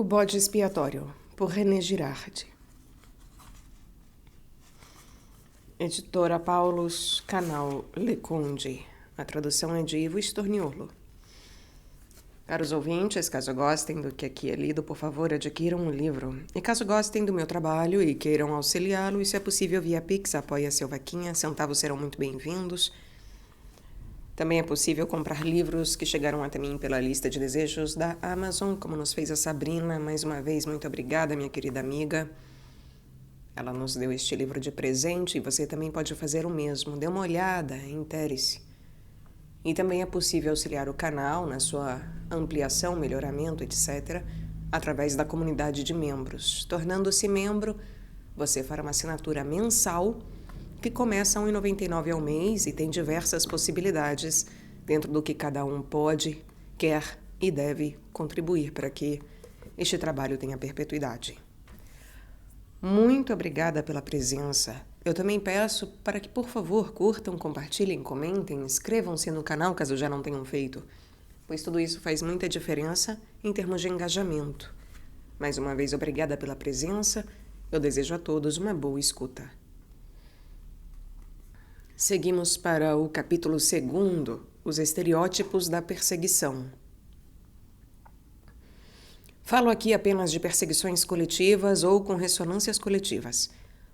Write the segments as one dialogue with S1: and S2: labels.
S1: O Bode Expiatório, por René Girardi. Editora Paulus, canal Leconde. A tradução é de Ivo Storniolo. Caros ouvintes, caso gostem do que aqui é lido, por favor, adquiram o livro. E caso gostem do meu trabalho e queiram auxiliá-lo, e se é possível via Pix, apoie seu vaquinha, centavos serão muito bem-vindos. Também é possível comprar livros que chegaram até mim pela lista de desejos da Amazon, como nos fez a Sabrina. Mais uma vez, muito obrigada, minha querida amiga. Ela nos deu este livro de presente e você também pode fazer o mesmo. Dê uma olhada, intere-se. E também é possível auxiliar o canal na sua ampliação, melhoramento, etc., através da comunidade de membros. Tornando-se membro, você fará uma assinatura mensal que começa a R$ 1,99 ao mês e tem diversas possibilidades dentro do que cada um pode, quer e deve contribuir para que este trabalho tenha perpetuidade. Muito obrigada pela presença. Eu também peço para que, por favor, curtam, compartilhem, comentem, inscrevam-se no canal caso já não tenham feito, pois tudo isso faz muita diferença em termos de engajamento. Mais uma vez, obrigada pela presença. Eu desejo a todos uma boa escuta. Seguimos para o capítulo 2, os estereótipos da perseguição. Falo aqui apenas de perseguições coletivas ou com ressonâncias coletivas.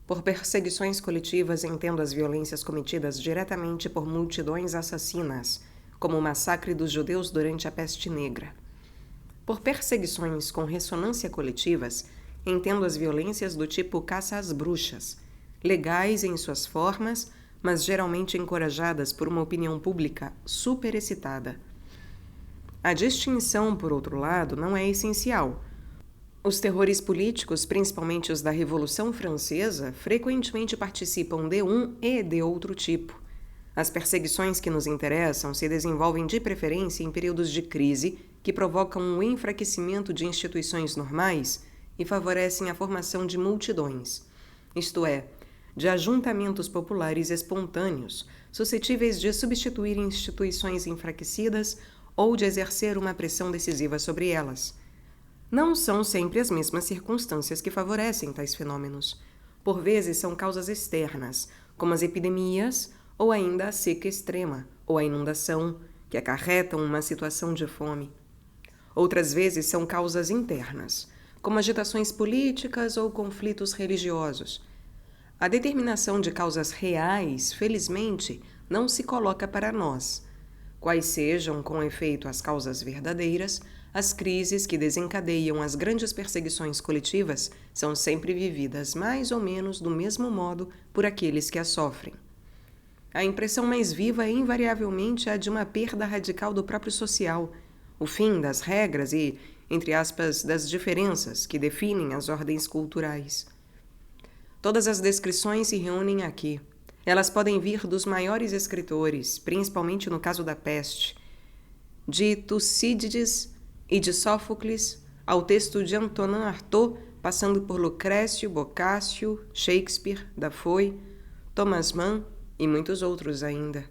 S1: Por perseguições coletivas, entendo as violências cometidas diretamente por multidões assassinas, como o massacre dos judeus durante a Peste Negra. Por perseguições com ressonância coletivas, entendo as violências do tipo caça às bruxas, legais em suas formas, mas geralmente encorajadas por uma opinião pública superexcitada. A distinção, por outro lado, não é essencial. Os terrores políticos, principalmente os da Revolução Francesa, frequentemente participam de um e de outro tipo. As perseguições que nos interessam se desenvolvem de preferência em períodos de crise que provocam um enfraquecimento de instituições normais e favorecem a formação de multidões, isto é, de ajuntamentos populares espontâneos, suscetíveis de substituir instituições enfraquecidas ou de exercer uma pressão decisiva sobre elas. Não são sempre as mesmas circunstâncias que favorecem tais fenômenos. Por vezes são causas externas, como as epidemias, ou ainda a seca extrema, ou a inundação, que acarretam uma situação de fome. Outras vezes são causas internas, como agitações políticas ou conflitos religiosos. A determinação de causas reais, felizmente, não se coloca para nós. Quais sejam, com efeito, as causas verdadeiras, as crises que desencadeiam as grandes perseguições coletivas são sempre vividas mais ou menos do mesmo modo por aqueles que as sofrem. A impressão mais viva é invariavelmente a de uma perda radical do próprio social, o fim das regras e, entre aspas, das diferenças que definem as ordens culturais. Todas as descrições se reúnem aqui. Elas podem vir dos maiores escritores, principalmente no caso da peste, de Tucídides e de Sófocles, ao texto de Antonin Artaud, passando por Lucrécio, Boccaccio, Shakespeare, Dafoe, Thomas Mann e muitos outros ainda.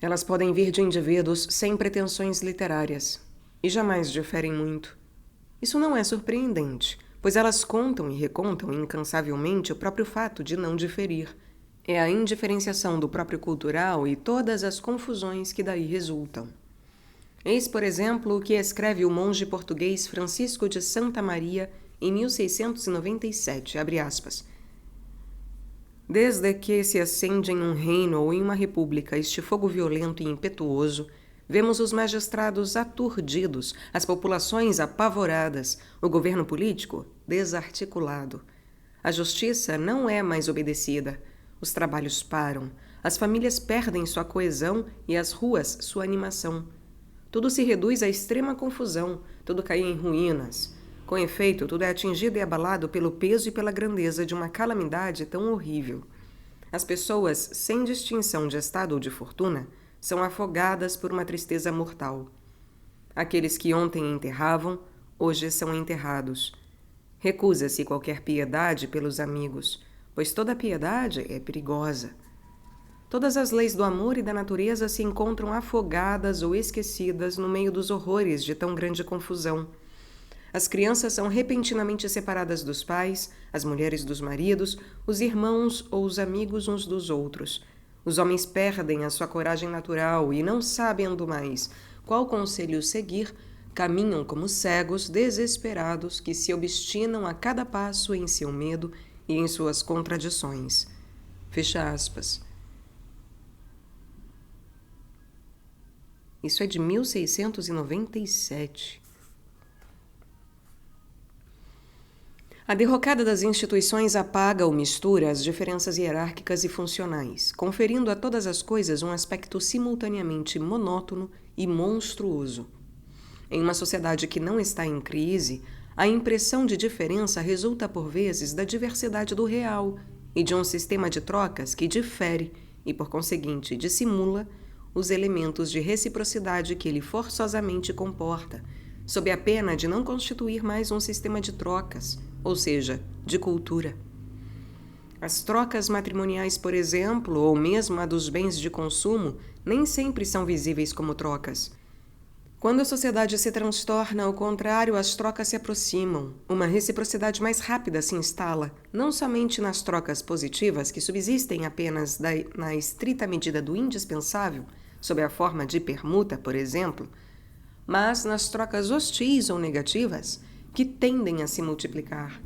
S1: Elas podem vir de indivíduos sem pretensões literárias e jamais diferem muito. Isso não é surpreendente, pois elas contam e recontam incansavelmente o próprio fato de não diferir. É a indiferenciação do próprio cultural e todas as confusões que daí resultam. Eis, por exemplo, o que escreve o monge português Francisco de Santa Maria em 1697, abre aspas. Desde que se acende em um reino ou em uma república este fogo violento e impetuoso, vemos os magistrados aturdidos, as populações apavoradas, o governo político desarticulado. A justiça não é mais obedecida, os trabalhos param, as famílias perdem sua coesão e as ruas sua animação. Tudo se reduz à extrema confusão, tudo cai em ruínas. Com efeito, tudo é atingido e abalado pelo peso e pela grandeza de uma calamidade tão horrível. As pessoas, sem distinção de estado ou de fortuna, são afogadas por uma tristeza mortal. Aqueles que ontem enterravam, hoje são enterrados. Recusa-se qualquer piedade pelos amigos, pois toda piedade é perigosa. Todas as leis do amor e da natureza se encontram afogadas ou esquecidas no meio dos horrores de tão grande confusão. As crianças são repentinamente separadas dos pais, as mulheres dos maridos, os irmãos ou os amigos uns dos outros. Os homens perdem a sua coragem natural e, não sabendo mais qual conselho seguir, caminham como cegos desesperados que se obstinam a cada passo em seu medo e em suas contradições. Fecha aspas. Isso é de 1697. A derrocada das instituições apaga ou mistura as diferenças hierárquicas e funcionais, conferindo a todas as coisas um aspecto simultaneamente monótono e monstruoso. Em uma sociedade que não está em crise, a impressão de diferença resulta por vezes da diversidade do real e de um sistema de trocas que difere e, por conseguinte, dissimula os elementos de reciprocidade que ele forçosamente comporta, sob a pena de não constituir mais um sistema de trocas, ou seja, de cultura. As trocas matrimoniais, por exemplo, ou mesmo a dos bens de consumo, nem sempre são visíveis como trocas. Quando a sociedade se transtorna, ao contrário, as trocas se aproximam. Uma reciprocidade mais rápida se instala, não somente nas trocas positivas, que subsistem apenas na estrita medida do indispensável, sob a forma de permuta, por exemplo, mas nas trocas hostis ou negativas, que tendem a se multiplicar.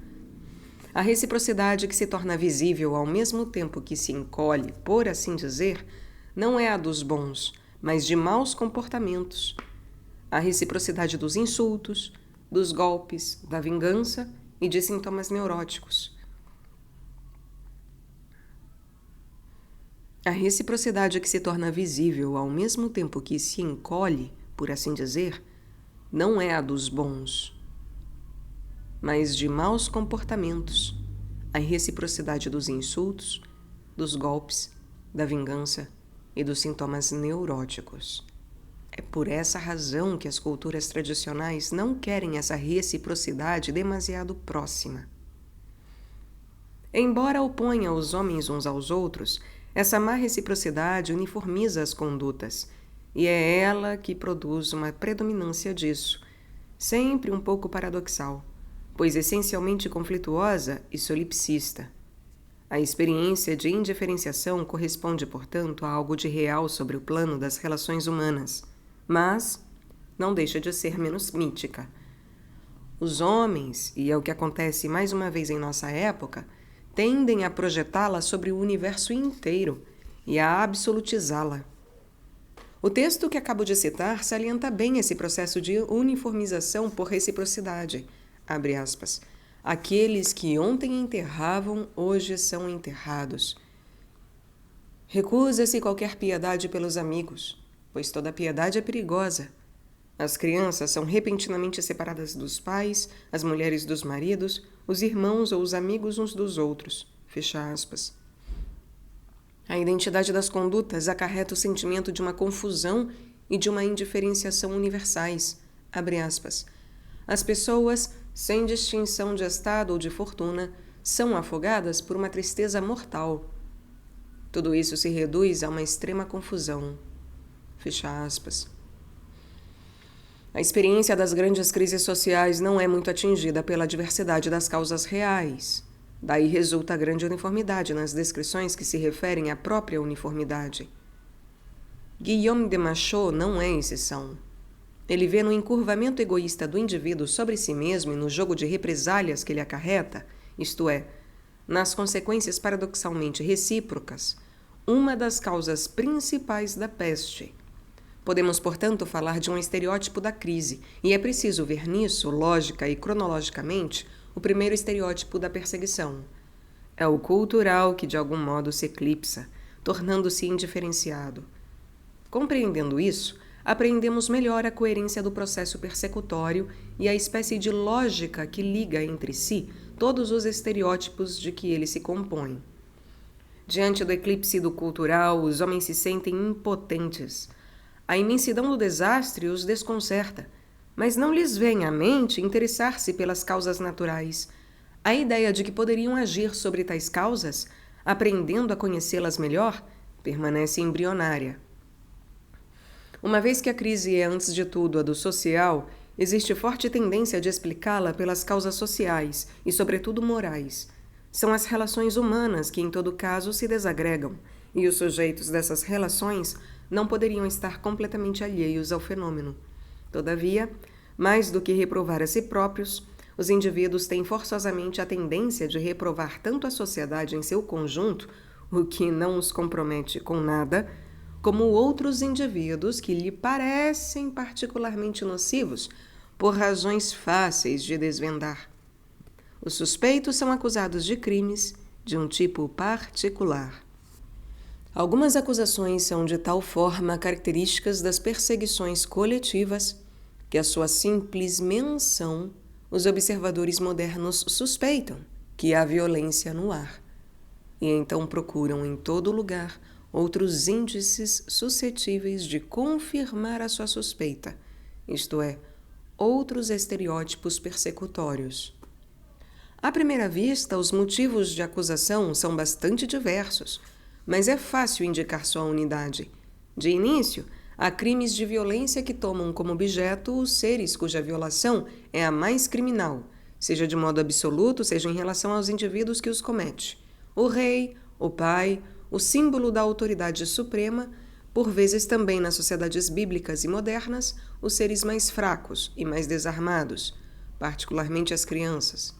S1: A reciprocidade que se torna visível ao mesmo tempo que se encolhe, por assim dizer, não é a dos bons, mas de maus comportamentos. A reciprocidade dos insultos, dos golpes, da vingança e de sintomas neuróticos. A reciprocidade que se torna visível ao mesmo tempo que se encolhe, por assim dizer, não é a dos bons, mas de maus comportamentos. A reciprocidade dos insultos, dos golpes, da vingança e dos sintomas neuróticos. É por essa razão que as culturas tradicionais não querem essa reciprocidade demasiado próxima. Embora oponha os homens uns aos outros, essa má reciprocidade uniformiza as condutas, e é ela que produz uma predominância disso, sempre um pouco paradoxal, pois essencialmente conflituosa e solipsista. A experiência de indiferenciação corresponde, portanto, a algo de real sobre o plano das relações humanas, mas não deixa de ser menos mítica. Os homens, e é o que acontece mais uma vez em nossa época, tendem a projetá-la sobre o universo inteiro e a absolutizá-la. O texto que acabo de citar salienta bem esse processo de uniformização por reciprocidade. Abre aspas. Aqueles que ontem enterravam, hoje são enterrados. Recusa-se qualquer piedade pelos amigos, pois toda piedade é perigosa. As crianças são repentinamente separadas dos pais, as mulheres dos maridos, os irmãos ou os amigos uns dos outros. Fecha aspas. A identidade das condutas acarreta o sentimento de uma confusão e de uma indiferenciação universais. Abre aspas. As pessoas, sem distinção de estado ou de fortuna, são afogadas por uma tristeza mortal. Tudo isso se reduz a uma extrema confusão. Fecha aspas. A experiência das grandes crises sociais não é muito atingida pela diversidade das causas reais. Daí resulta a grande uniformidade nas descrições que se referem à própria uniformidade. Guillaume de Machaut não é exceção. Ele vê no encurvamento egoísta do indivíduo sobre si mesmo e no jogo de represálias que ele acarreta, isto é, nas consequências paradoxalmente recíprocas, uma das causas principais da peste. Podemos, portanto, falar de um estereótipo da crise, e é preciso ver nisso, lógica e cronologicamente, o primeiro estereótipo da perseguição. É o cultural que, de algum modo, se eclipsa, tornando-se indiferenciado. Compreendendo isso, apreendemos melhor a coerência do processo persecutório e a espécie de lógica que liga entre si todos os estereótipos de que ele se compõe. Diante do eclipse do cultural, os homens se sentem impotentes. A imensidão do desastre os desconcerta, mas não lhes vem à mente interessar-se pelas causas naturais. A ideia de que poderiam agir sobre tais causas, aprendendo a conhecê-las melhor, permanece embrionária. Uma vez que a crise é, antes de tudo, a do social, existe forte tendência de explicá-la pelas causas sociais e, sobretudo, morais. São as relações humanas que, em todo caso, se desagregam, e os sujeitos dessas relações não poderiam estar completamente alheios ao fenômeno. Todavia, mais do que reprovar a si próprios, os indivíduos têm forçosamente a tendência de reprovar tanto a sociedade em seu conjunto, o que não os compromete com nada, como outros indivíduos que lhe parecem particularmente nocivos por razões fáceis de desvendar. Os suspeitos são acusados de crimes de um tipo particular. Algumas acusações são de tal forma características das perseguições coletivas que a sua simples menção os observadores modernos suspeitam que há violência no ar e então procuram em todo lugar outros índices suscetíveis de confirmar a sua suspeita, isto é, outros estereótipos persecutórios. À primeira vista, os motivos de acusação são bastante diversos, mas é fácil indicar sua unidade. De início, há crimes de violência que tomam como objeto os seres cuja violação é a mais criminal, seja de modo absoluto, seja em relação aos indivíduos que os comete. O rei, o pai, o símbolo da autoridade suprema, por vezes também nas sociedades bíblicas e modernas, os seres mais fracos e mais desarmados, particularmente as crianças.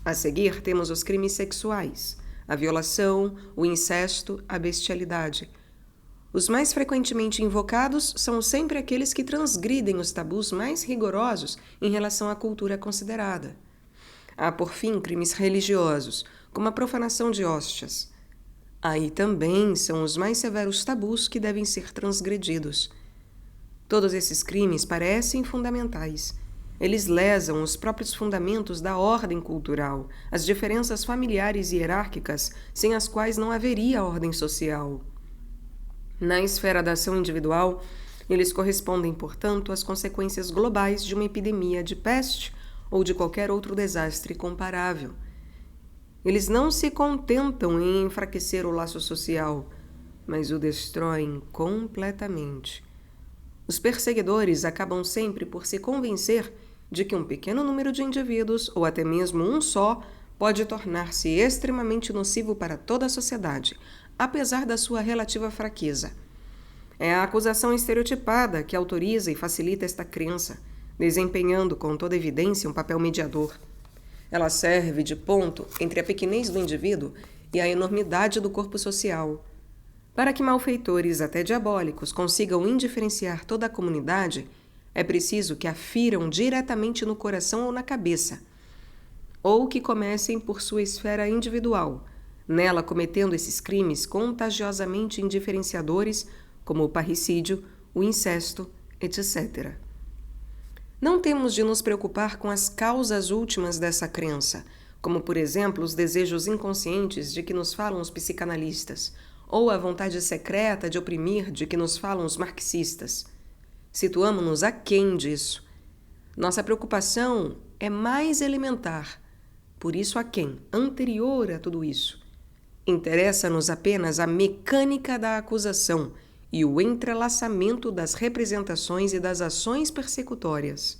S1: A seguir, temos os crimes sexuais, a violação, o incesto, a bestialidade. Os mais frequentemente invocados são sempre aqueles que transgridem os tabus mais rigorosos em relação à cultura considerada. Há, por fim, crimes religiosos, como a profanação de hóstias. Aí também são os mais severos tabus que devem ser transgredidos. Todos esses crimes parecem fundamentais. Eles lesam os próprios fundamentos da ordem cultural, as diferenças familiares e hierárquicas sem as quais não haveria ordem social. Na esfera da ação individual, eles correspondem, portanto, às consequências globais de uma epidemia de peste ou de qualquer outro desastre comparável. Eles não se contentam em enfraquecer o laço social, mas o destroem completamente. Os perseguidores acabam sempre por se convencer de que um pequeno número de indivíduos, ou até mesmo um só, pode tornar-se extremamente nocivo para toda a sociedade, apesar da sua relativa fraqueza. É a acusação estereotipada que autoriza e facilita esta crença, desempenhando com toda evidência um papel mediador. Ela serve de ponto entre a pequenez do indivíduo e a enormidade do corpo social. Para que malfeitores, até diabólicos, consigam indiferenciar toda a comunidade, é preciso que a firam diretamente no coração ou na cabeça, ou que comecem por sua esfera individual, nela cometendo esses crimes contagiosamente indiferenciadores, como o parricídio, o incesto, etc. Não temos de nos preocupar com as causas últimas dessa crença, como, por exemplo, os desejos inconscientes de que nos falam os psicanalistas, ou a vontade secreta de oprimir de que nos falam os marxistas. Situamo-nos aquém disso. Nossa preocupação é mais elementar, por isso aquém, anterior a tudo isso. Interessa-nos apenas a mecânica da acusação e o entrelaçamento das representações e das ações persecutórias.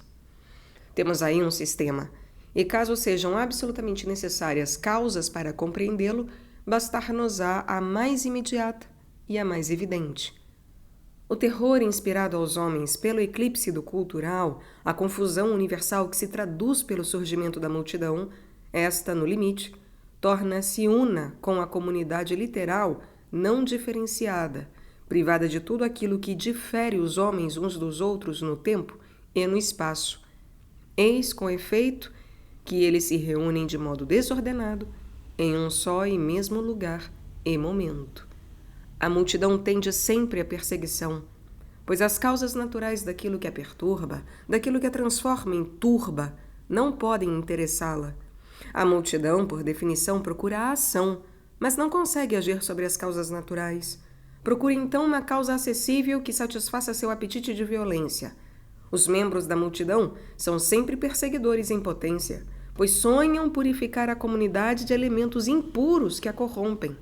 S1: Temos aí um sistema, e caso sejam absolutamente necessárias causas para compreendê-lo, bastar-nos-á a mais imediata e a mais evidente. O terror inspirado aos homens pelo eclipse do cultural, a confusão universal que se traduz pelo surgimento da multidão, esta, no limite, torna-se una com a comunidade literal não diferenciada, privada de tudo aquilo que difere os homens uns dos outros no tempo e no espaço. Eis, com efeito, que eles se reúnem de modo desordenado em um só e mesmo lugar e momento. A multidão tende sempre à perseguição, pois as causas naturais daquilo que a perturba, daquilo que a transforma em turba, não podem interessá-la. A multidão, por definição, procura a ação, mas não consegue agir sobre as causas naturais. Procura então uma causa acessível que satisfaça seu apetite de violência. Os membros da multidão são sempre perseguidores em potência, pois sonham purificar a comunidade de elementos impuros que a corrompem.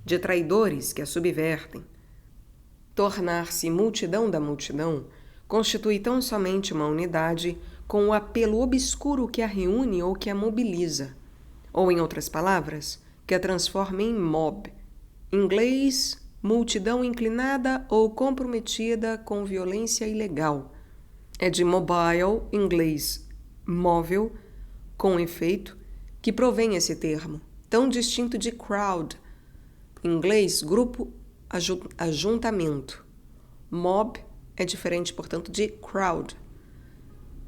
S1: de traidores que a subvertem. Tornar-se multidão da multidão constitui tão somente uma unidade com o apelo obscuro que a reúne ou que a mobiliza, ou, em outras palavras, que a transforma em mob. Em inglês, multidão inclinada ou comprometida com violência ilegal. É de mobile, inglês móvel, com efeito, que provém esse termo, tão distinto de crowd, inglês grupo, ajuntamento. Mob é diferente, portanto, de crowd.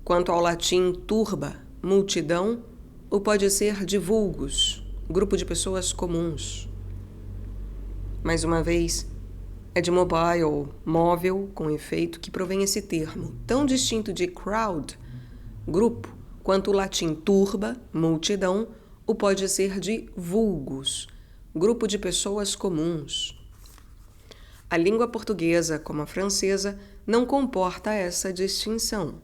S1: Quanto ao latim turba, multidão, ou pode ser de vulgus, grupo de pessoas comuns. Mais uma vez, é de mobile, móvel, com efeito, que provém esse termo, tão distinto de crowd, grupo, quanto o latim turba, multidão, ou pode ser de vulgus, grupo de pessoas comuns. A língua portuguesa, como a francesa, não comporta essa distinção.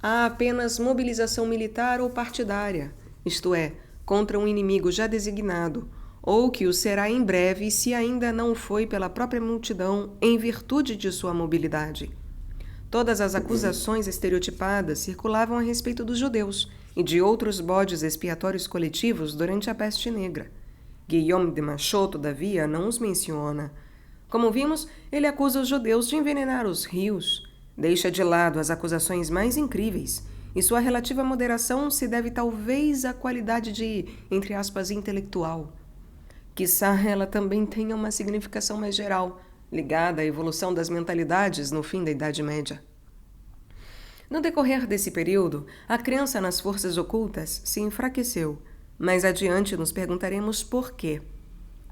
S1: Há apenas mobilização militar ou partidária, isto é, contra um inimigo já designado, ou que o será em breve se ainda não foi pela própria multidão em virtude de sua mobilidade. Todas as acusações estereotipadas circulavam a respeito dos judeus e de outros bodes expiatórios coletivos durante a Peste Negra. Guillaume de Machaut, todavia, não os menciona. Como vimos, ele acusa os judeus de envenenar os rios, deixa de lado as acusações mais incríveis, e sua relativa moderação se deve talvez à qualidade de, entre aspas, intelectual. Quiçá ela também tenha uma significação mais geral, ligada à evolução das mentalidades no fim da Idade Média. No decorrer desse período, a crença nas forças ocultas se enfraqueceu. Mais adiante nos perguntaremos por quê.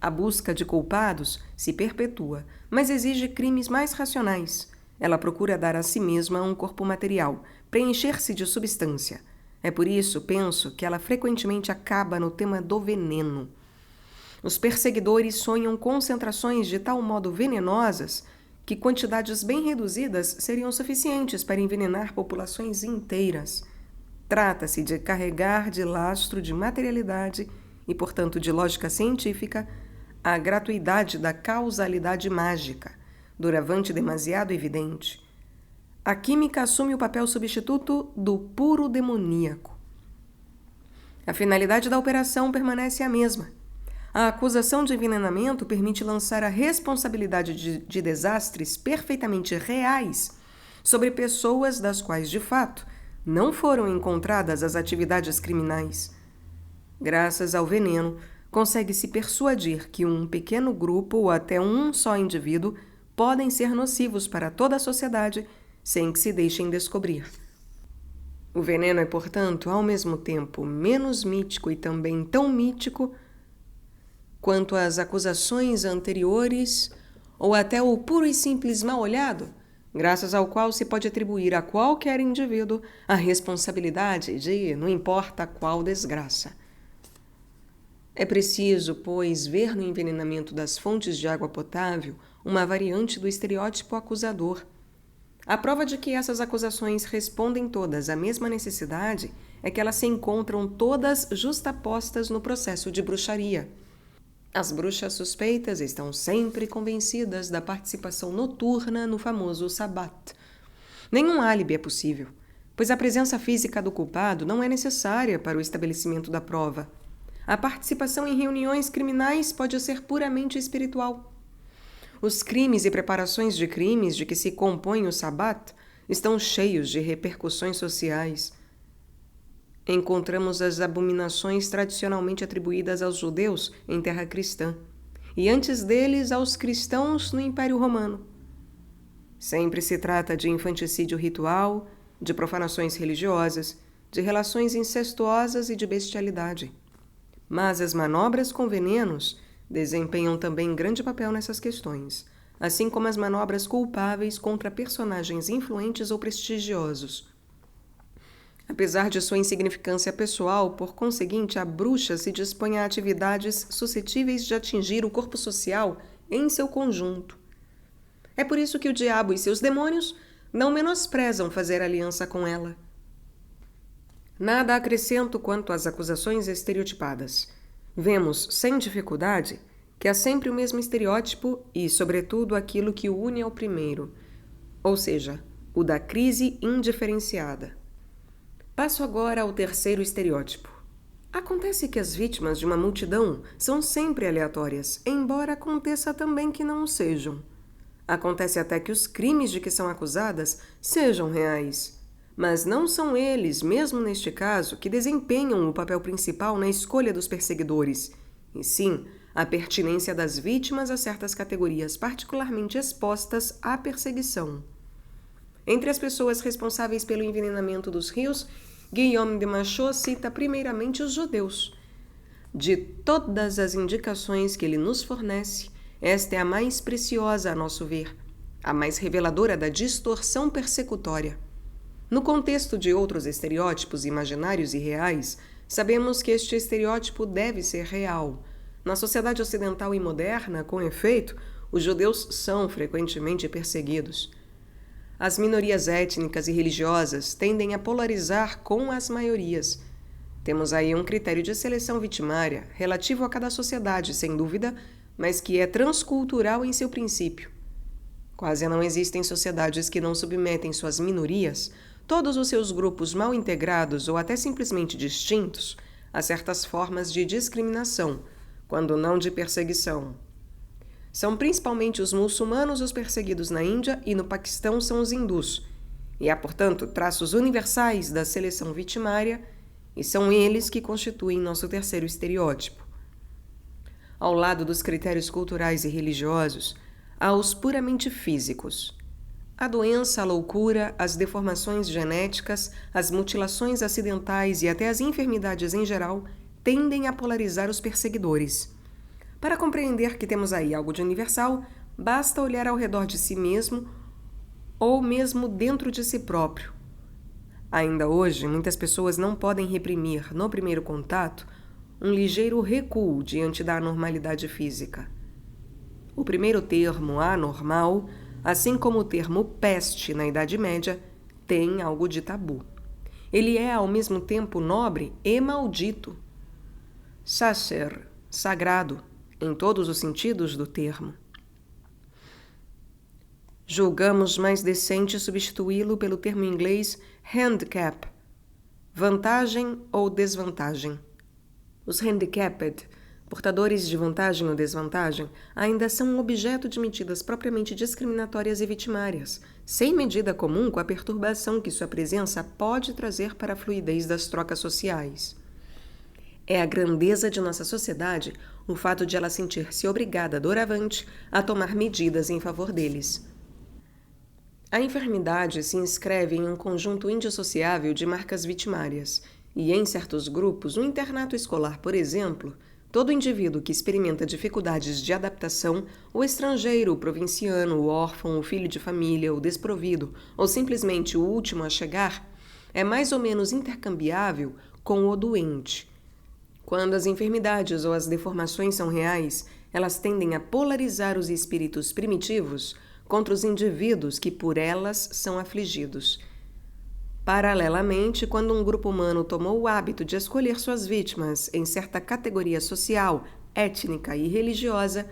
S1: A busca de culpados se perpetua, mas exige crimes mais racionais. Ela procura dar a si mesma um corpo material, preencher-se de substância. É por isso, penso, que ela frequentemente acaba no tema do veneno. Os perseguidores sonham concentrações de tal modo venenosas que quantidades bem reduzidas seriam suficientes para envenenar populações inteiras. Trata-se de carregar de lastro de materialidade e, portanto, de lógica científica, a gratuidade da causalidade mágica, doravante demasiado evidente. A química assume o papel substituto do puro demoníaco. A finalidade da operação permanece a mesma. A acusação de envenenamento permite lançar a responsabilidade de desastres perfeitamente reais sobre pessoas das quais, de fato, não foram encontradas as atividades criminais. Graças ao veneno, consegue-se persuadir que um pequeno grupo ou até um só indivíduo podem ser nocivos para toda a sociedade sem que se deixem descobrir. O veneno é, portanto, ao mesmo tempo menos mítico e também tão mítico quanto as acusações anteriores ou até o puro e simples mal-olhado, graças ao qual se pode atribuir a qualquer indivíduo a responsabilidade de não importa qual desgraça. É preciso, pois, ver no envenenamento das fontes de água potável uma variante do estereótipo acusador. A prova de que essas acusações respondem todas à mesma necessidade é que elas se encontram todas justapostas no processo de bruxaria. As bruxas suspeitas estão sempre convencidas da participação noturna no famoso sabbat. Nenhum álibi é possível, pois a presença física do culpado não é necessária para o estabelecimento da prova. A participação em reuniões criminais pode ser puramente espiritual. Os crimes e preparações de crimes de que se compõe o sabbat estão cheios de repercussões sociais. Encontramos as abominações tradicionalmente atribuídas aos judeus em terra cristã, e antes deles aos cristãos no Império Romano. Sempre se trata de infanticídio ritual, de profanações religiosas, de relações incestuosas e de bestialidade. Mas as manobras com venenos desempenham também grande papel nessas questões, assim como as manobras culpáveis contra personagens influentes ou prestigiosos. Apesar de sua insignificância pessoal, por conseguinte, a bruxa se dispõe a atividades suscetíveis de atingir o corpo social em seu conjunto. É por isso que o diabo e seus demônios não menosprezam fazer aliança com ela. Nada acrescento quanto às acusações estereotipadas. Vemos, sem dificuldade, que há sempre o mesmo estereótipo e, sobretudo, aquilo que o une ao primeiro, ou seja, o da crise indiferenciada. Passo agora ao terceiro estereótipo. Acontece que as vítimas de uma multidão são sempre aleatórias, embora aconteça também que não o sejam. Acontece até que os crimes de que são acusadas sejam reais, mas não são eles, mesmo neste caso, que desempenham o papel principal na escolha dos perseguidores, e sim a pertinência das vítimas a certas categorias particularmente expostas à perseguição. Entre as pessoas responsáveis pelo envenenamento dos rios, Guillaume de Machaut cita primeiramente os judeus. De todas as indicações que ele nos fornece, esta é a mais preciosa a nosso ver, a mais reveladora da distorção persecutória. No contexto de outros estereótipos imaginários e reais, sabemos que este estereótipo deve ser real. Na sociedade ocidental e moderna, com efeito, os judeus são frequentemente perseguidos. As minorias étnicas e religiosas tendem a polarizar com as maiorias. Temos aí um critério de seleção vitimária, relativo a cada sociedade, sem dúvida, mas que é transcultural em seu princípio. Quase não existem sociedades que não submetem suas minorias, todos os seus grupos mal integrados ou até simplesmente distintos, a certas formas de discriminação, quando não de perseguição. São principalmente os muçulmanos os perseguidos na Índia e no Paquistão são os hindus, e há, portanto, traços universais da seleção vitimária, e são eles que constituem nosso terceiro estereótipo. Ao lado dos critérios culturais e religiosos, há os puramente físicos. A doença, a loucura, as deformações genéticas, as mutilações acidentais e até as enfermidades em geral tendem a polarizar os perseguidores. Para compreender que temos aí algo de universal, basta olhar ao redor de si mesmo ou mesmo dentro de si próprio. Ainda hoje, muitas pessoas não podem reprimir, no primeiro contato, um ligeiro recuo diante da anormalidade física. O primeiro termo, anormal, assim como o termo peste na Idade Média, tem algo de tabu. Ele é, ao mesmo tempo, nobre e maldito. Sacer, sagrado, em todos os sentidos do termo. Julgamos mais decente substituí-lo pelo termo inglês handicap, vantagem ou desvantagem. Os handicapped, portadores de vantagem ou desvantagem, ainda são objeto de medidas propriamente discriminatórias e vitimárias, sem medida comum com a perturbação que sua presença pode trazer para a fluidez das trocas sociais. É a grandeza de nossa sociedade o fato de ela sentir-se obrigada, doravante, a tomar medidas em favor deles. A enfermidade se inscreve em um conjunto indissociável de marcas vitimárias, e em certos grupos, no internato escolar, por exemplo, todo indivíduo que experimenta dificuldades de adaptação, o estrangeiro, o provinciano, o órfão, o filho de família, o desprovido, ou simplesmente o último a chegar, é mais ou menos intercambiável com o doente. Quando as enfermidades ou as deformações são reais, elas tendem a polarizar os espíritos primitivos contra os indivíduos que por elas são afligidos. Paralelamente, quando um grupo humano tomou o hábito de escolher suas vítimas em certa categoria social, étnica e religiosa,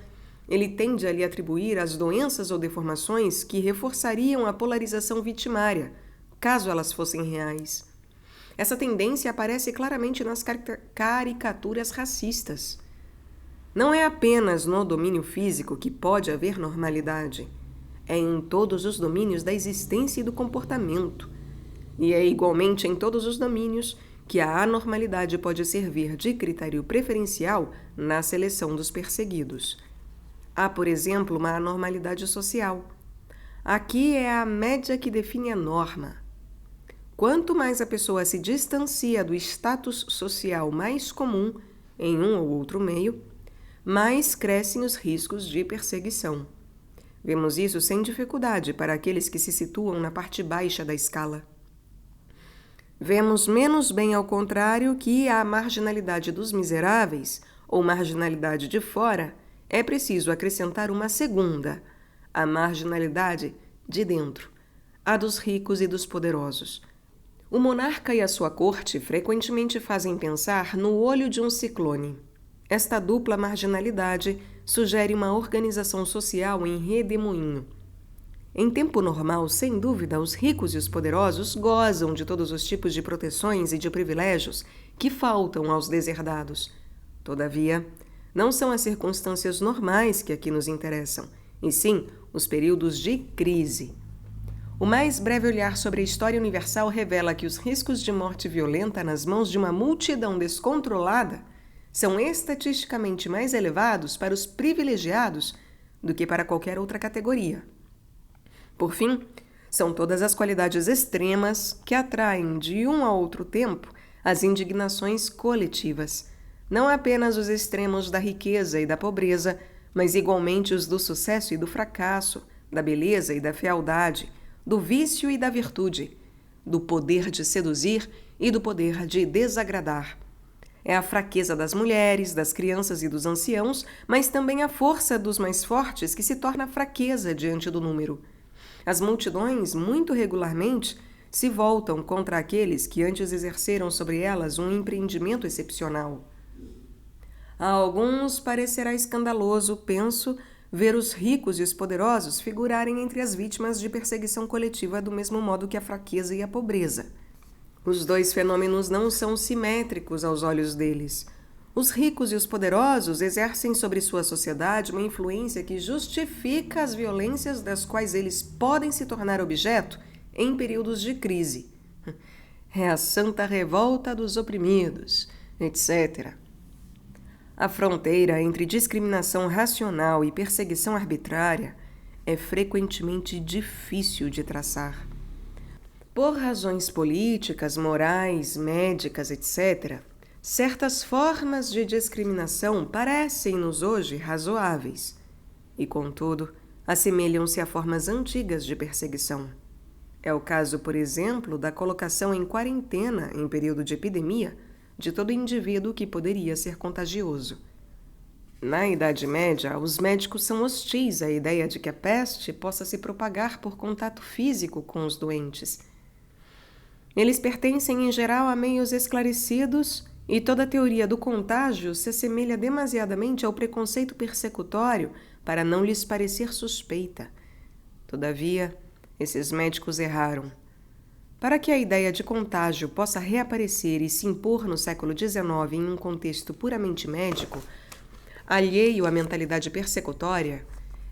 S1: ele tende a lhe atribuir as doenças ou deformações que reforçariam a polarização vitimária, caso elas fossem reais. Essa tendência aparece claramente nas caricaturas racistas. Não é apenas no domínio físico que pode haver normalidade. É em todos os domínios da existência e do comportamento. E é igualmente em todos os domínios que a anormalidade pode servir de critério preferencial na seleção dos perseguidos. Há, por exemplo, uma anormalidade social. Aqui é a média que define a norma. Quanto mais a pessoa se distancia do status social mais comum em um ou outro meio, mais crescem os riscos de perseguição. Vemos isso sem dificuldade para aqueles que se situam na parte baixa da escala. Vemos menos bem ao contrário que a marginalidade dos miseráveis, ou marginalidade de fora, é preciso acrescentar uma segunda, a marginalidade de dentro, a dos ricos e dos poderosos. O monarca e a sua corte frequentemente fazem pensar no olho de um ciclone. Esta dupla marginalidade sugere uma organização social em redemoinho. Em tempo normal, sem dúvida, os ricos e os poderosos gozam de todos os tipos de proteções e de privilégios que faltam aos deserdados. Todavia, não são as circunstâncias normais que aqui nos interessam, e sim os períodos de crise. O mais breve olhar sobre a história universal revela que os riscos de morte violenta nas mãos de uma multidão descontrolada são estatisticamente mais elevados para os privilegiados do que para qualquer outra categoria. Por fim, são todas as qualidades extremas que atraem de um a outro tempo as indignações coletivas, não apenas os extremos da riqueza e da pobreza, mas igualmente os do sucesso e do fracasso, da beleza e da fealdade, do vício e da virtude, do poder de seduzir e do poder de desagradar. É a fraqueza das mulheres, das crianças e dos anciãos, mas também a força dos mais fortes que se torna fraqueza diante do número. As multidões, muito regularmente, se voltam contra aqueles que antes exerceram sobre elas um empreendimento excepcional. A alguns parecerá escandaloso, penso, ver os ricos e os poderosos figurarem entre as vítimas de perseguição coletiva do mesmo modo que a fraqueza e a pobreza. Os dois fenômenos não são simétricos aos olhos deles. Os ricos e os poderosos exercem sobre sua sociedade uma influência que justifica as violências das quais eles podem se tornar objeto em períodos de crise. É a santa revolta dos oprimidos, etc. A fronteira entre discriminação racional e perseguição arbitrária é frequentemente difícil de traçar. Por razões políticas, morais, médicas, etc., certas formas de discriminação parecem-nos hoje razoáveis e, contudo, assemelham-se a formas antigas de perseguição. É o caso, por exemplo, da colocação em quarentena em período de epidemia de todo indivíduo que poderia ser contagioso. Na Idade Média, os médicos são hostis à ideia de que a peste possa se propagar por contato físico com os doentes. Eles pertencem, em geral, a meios esclarecidos e toda a teoria do contágio se assemelha demasiadamente ao preconceito persecutório para não lhes parecer suspeita. Todavia, esses médicos erraram. Para que a ideia de contágio possa reaparecer e se impor no século XIX em um contexto puramente médico, alheio à mentalidade persecutória,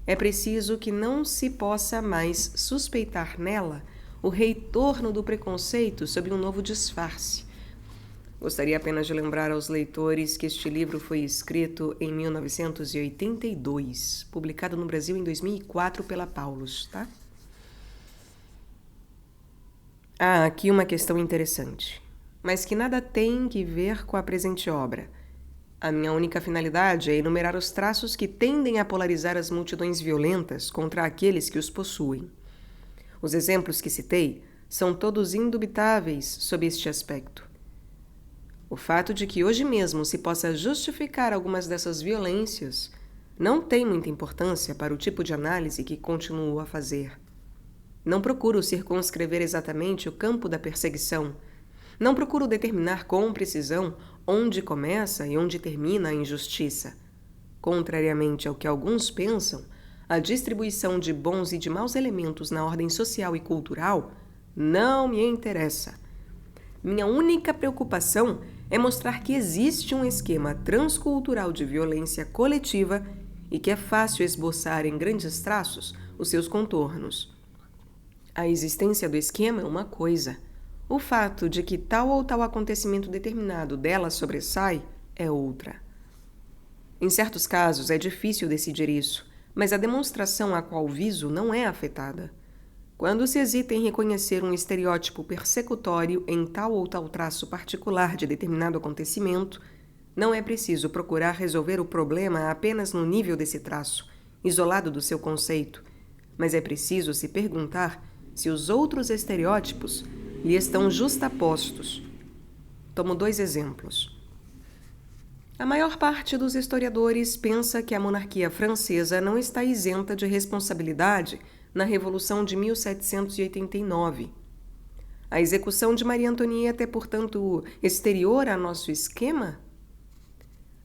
S1: é preciso que não se possa mais suspeitar nela o retorno do preconceito sob um novo disfarce. Gostaria apenas de lembrar aos leitores que este livro foi escrito em 1982, publicado no Brasil em 2004 pela Paulus, tá? Há aqui uma questão interessante, mas que nada tem que ver com a presente obra. A minha única finalidade é enumerar os traços que tendem a polarizar as multidões violentas contra aqueles que os possuem. Os exemplos que citei são todos indubitáveis sob este aspecto. O fato de que hoje mesmo se possa justificar algumas dessas violências não tem muita importância para o tipo de análise que continuo a fazer. Não procuro circunscrever exatamente o campo da perseguição. Não procuro determinar com precisão onde começa e onde termina a injustiça. Contrariamente ao que alguns pensam, a distribuição de bons e de maus elementos na ordem social e cultural não me interessa. Minha única preocupação é mostrar que existe um esquema transcultural de violência coletiva e que é fácil esboçar em grandes traços os seus contornos. A existência do esquema é uma coisa. O fato de que tal ou tal acontecimento determinado dela sobressai é outra. Em certos casos é difícil decidir isso, mas a demonstração a qual viso não é afetada. Quando se hesita em reconhecer um estereótipo persecutório em tal ou tal traço particular de determinado acontecimento, não é preciso procurar resolver o problema apenas no nível desse traço, isolado do seu conceito, mas é preciso se perguntar se os outros estereótipos lhe estão justapostos. Tomo 2 exemplos. A maior parte dos historiadores pensa que a monarquia francesa não está isenta de responsabilidade na Revolução de 1789. A execução de Maria Antonieta é, portanto, exterior a nosso esquema?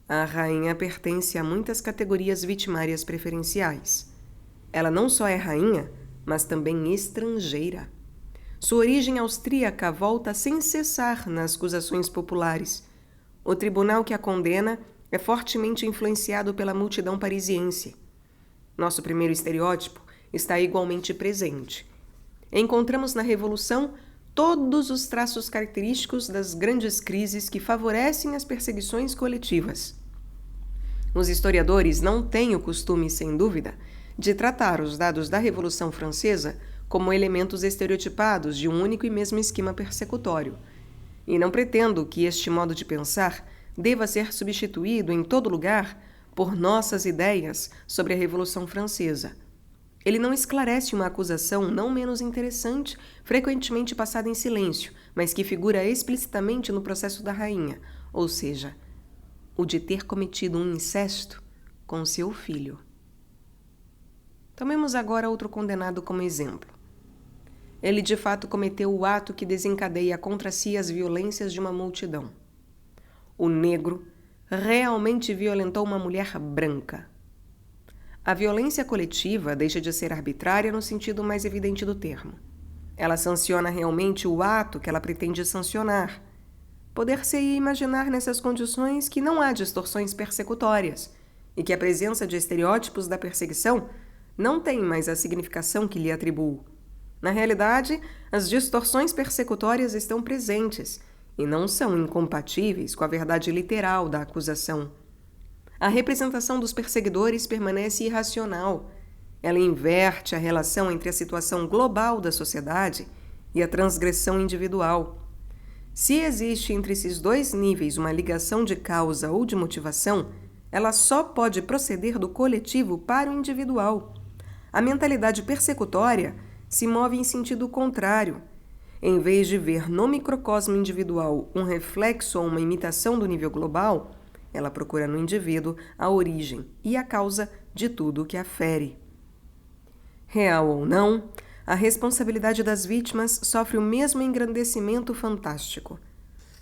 S1: A rainha pertence a muitas categorias vitimárias preferenciais. Ela não só é rainha, mas também estrangeira. Sua origem austríaca volta sem cessar nas acusações populares. O tribunal que a condena é fortemente influenciado pela multidão parisiense. Nosso primeiro estereótipo está igualmente presente. Encontramos na Revolução todos os traços característicos das grandes crises que favorecem as perseguições coletivas. Os historiadores não têm o costume, sem dúvida, de tratar os dados da Revolução Francesa como elementos estereotipados de um único e mesmo esquema persecutório, e não pretendo que este modo de pensar deva ser substituído em todo lugar por nossas ideias sobre a Revolução Francesa. Ele não esclarece uma acusação não menos interessante, frequentemente passada em silêncio, mas que figura explicitamente no processo da rainha, ou seja, o de ter cometido um incesto com seu filho. Tomemos agora outro condenado como exemplo. Ele de fato cometeu o ato que desencadeia contra si as violências de uma multidão. O negro realmente violentou uma mulher branca. A violência coletiva deixa de ser arbitrária no sentido mais evidente do termo. Ela sanciona realmente o ato que ela pretende sancionar. Poder-se-ia imaginar nessas condições que não há distorções persecutórias e que a presença de estereótipos da perseguição não tem mais a significação que lhe atribuo. Na realidade, as distorções persecutórias estão presentes e não são incompatíveis com a verdade literal da acusação. A representação dos perseguidores permanece irracional. Ela inverte a relação entre a situação global da sociedade e a transgressão individual. Se existe entre esses dois níveis uma ligação de causa ou de motivação, ela só pode proceder do coletivo para o individual. A mentalidade persecutória se move em sentido contrário. Em vez de ver no microcosmo individual um reflexo ou uma imitação do nível global, ela procura no indivíduo a origem e a causa de tudo o que a fere. Real ou não, a responsabilidade das vítimas sofre o mesmo engrandecimento fantástico.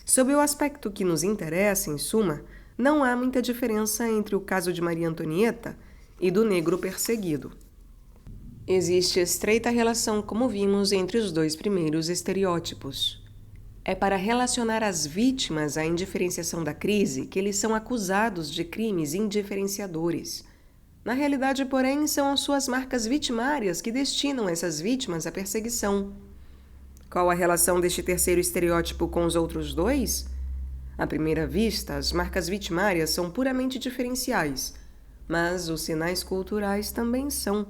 S1: Sob o aspecto que nos interessa, em suma, não há muita diferença entre o caso de Maria Antonieta e do negro perseguido. Existe estreita relação, como vimos, entre os dois primeiros estereótipos. É para relacionar as vítimas à indiferenciação da crise que eles são acusados de crimes indiferenciadores. Na realidade, porém, são as suas marcas vitimárias que destinam essas vítimas à perseguição. Qual a relação deste terceiro estereótipo com os outros dois? À primeira vista, as marcas vitimárias são puramente diferenciais, mas os sinais culturais também são.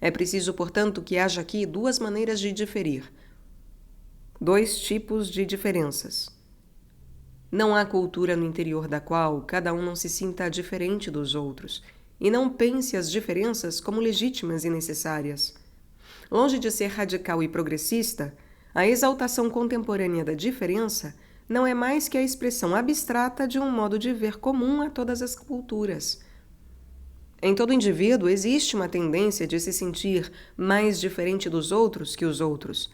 S1: É preciso, portanto, que haja aqui duas maneiras de diferir. Dois tipos de diferenças. Não há cultura no interior da qual cada um não se sinta diferente dos outros e não pense as diferenças como legítimas e necessárias. Longe de ser radical e progressista, a exaltação contemporânea da diferença não é mais que a expressão abstrata de um modo de ver comum a todas as culturas. Em todo indivíduo existe uma tendência de se sentir mais diferente dos outros que os outros,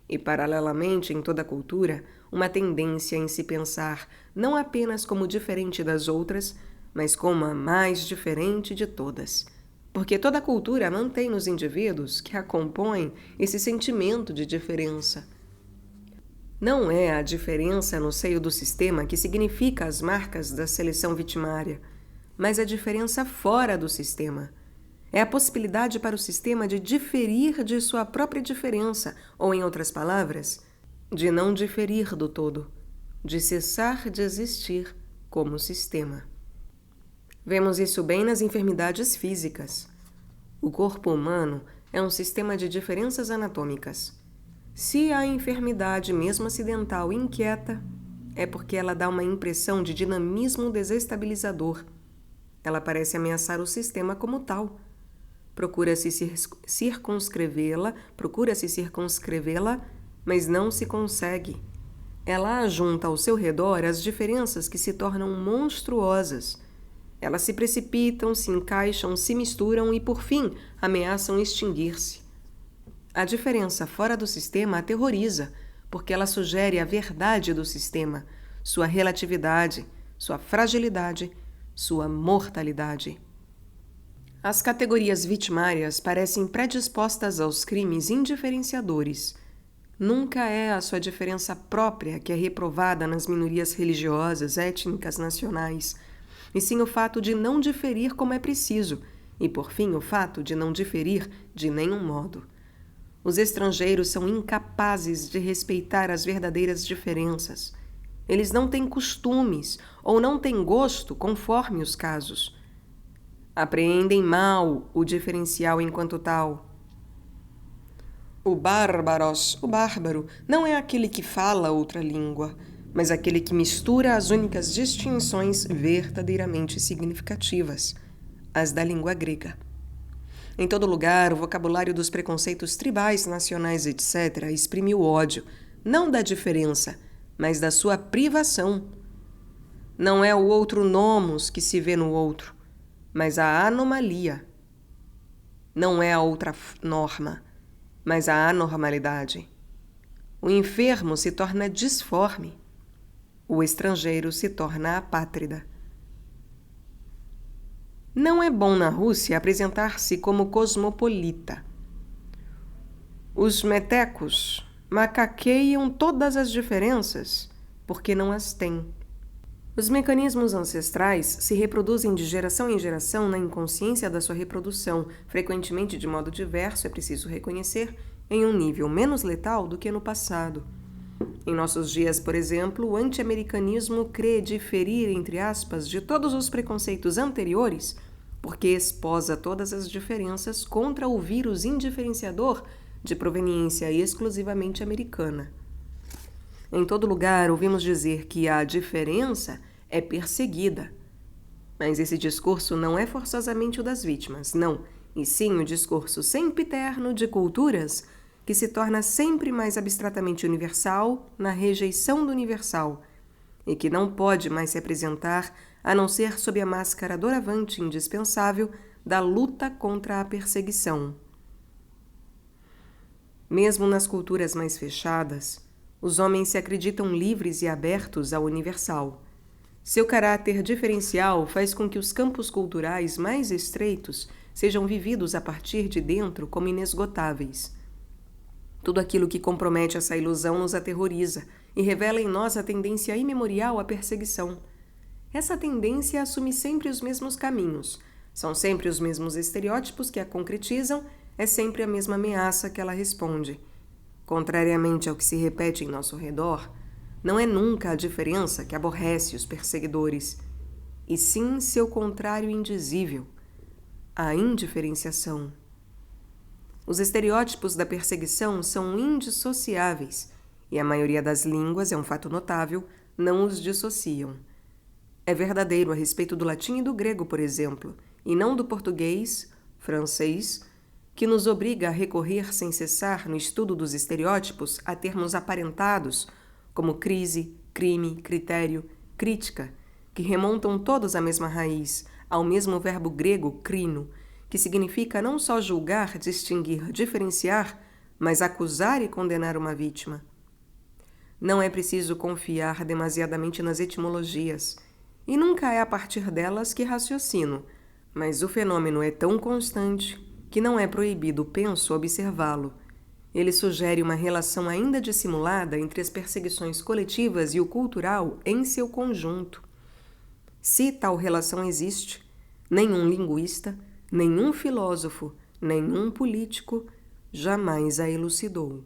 S1: e, paralelamente, em toda cultura, uma tendência em se pensar não apenas como diferente das outras, mas como a mais diferente de todas. Porque toda cultura mantém nos indivíduos que a compõem esse sentimento de diferença. Não é a diferença no seio do sistema que significa as marcas da seleção vitimária, mas a diferença fora do sistema. É a possibilidade para o sistema de diferir de sua própria diferença, ou, em outras palavras, de não diferir do todo, de cessar de existir como sistema. Vemos isso bem nas enfermidades físicas. O corpo humano é um sistema de diferenças anatômicas. Se a enfermidade, mesmo acidental, inquieta, é porque ela dá uma impressão de dinamismo desestabilizador. Ela parece ameaçar o sistema como tal. Procura-se circunscrevê-la, mas não se consegue. Ela ajunta ao seu redor as diferenças que se tornam monstruosas. Elas se precipitam, se encaixam, se misturam e, por fim, ameaçam extinguir-se. A diferença fora do sistema aterroriza, porque ela sugere a verdade do sistema, sua relatividade, sua fragilidade, sua mortalidade. As categorias vitimárias parecem predispostas aos crimes indiferenciadores. Nunca é a sua diferença própria que é reprovada nas minorias religiosas, étnicas, nacionais, e sim o fato de não diferir como é preciso, e por fim o fato de não diferir de nenhum modo. Os estrangeiros são incapazes de respeitar as verdadeiras diferenças. Eles não têm costumes ou não têm gosto conforme os casos. Apreendem mal o diferencial enquanto tal. O bárbaro, não é aquele que fala outra língua, mas aquele que mistura as únicas distinções verdadeiramente significativas, as da língua grega. Em todo lugar, o vocabulário dos preconceitos tribais, nacionais, etc., exprime o ódio, não da diferença, mas da sua privação. Não é o outro nomos que se vê no outro, mas a anomalia. Não é a outra norma, mas a anormalidade. O enfermo se torna disforme. O estrangeiro se torna apátrida. Não é bom na Rússia apresentar-se como cosmopolita. Os metecos macaqueiam todas as diferenças porque não as têm. Os mecanismos ancestrais se reproduzem de geração em geração na inconsciência da sua reprodução, frequentemente de modo diverso, é preciso reconhecer, em um nível menos letal do que no passado. Em nossos dias, por exemplo, o anti-americanismo crê diferir, entre aspas, de todos os preconceitos anteriores, porque esposa todas as diferenças contra o vírus indiferenciador de proveniência exclusivamente americana. Em todo lugar, ouvimos dizer que a diferença é perseguida. Mas esse discurso não é forçosamente o das vítimas, não, e sim o discurso sempiterno de culturas que se torna sempre mais abstratamente universal na rejeição do universal e que não pode mais se apresentar a não ser sob a máscara doravante indispensável da luta contra a perseguição. Mesmo nas culturas mais fechadas, os homens se acreditam livres e abertos ao universal. Seu caráter diferencial faz com que os campos culturais mais estreitos sejam vividos a partir de dentro como inesgotáveis. Tudo aquilo que compromete essa ilusão nos aterroriza e revela em nós a tendência imemorial à perseguição. Essa tendência assume sempre os mesmos caminhos, são sempre os mesmos estereótipos que a concretizam, é sempre a mesma ameaça que ela responde. Contrariamente ao que se repete em nosso redor, não é nunca a diferença que aborrece os perseguidores, e sim seu contrário indizível, a indiferenciação. Os estereótipos da perseguição são indissociáveis, e a maioria das línguas, é um fato notável, não os dissociam. É verdadeiro a respeito do latim e do grego, por exemplo, e não do português, francês, que nos obriga a recorrer sem cessar no estudo dos estereótipos a termos aparentados, como crise, crime, critério, crítica, que remontam todos à mesma raiz, ao mesmo verbo grego crino, que significa não só julgar, distinguir, diferenciar, mas acusar e condenar uma vítima. Não é preciso confiar demasiadamente nas etimologias, e nunca é a partir delas que raciocino, mas o fenômeno é tão constante que não é proibido, penso, observá-lo. Ele sugere uma relação ainda dissimulada entre as perseguições coletivas e o cultural em seu conjunto. Se tal relação existe, nenhum linguista, nenhum filósofo, nenhum político jamais a elucidou.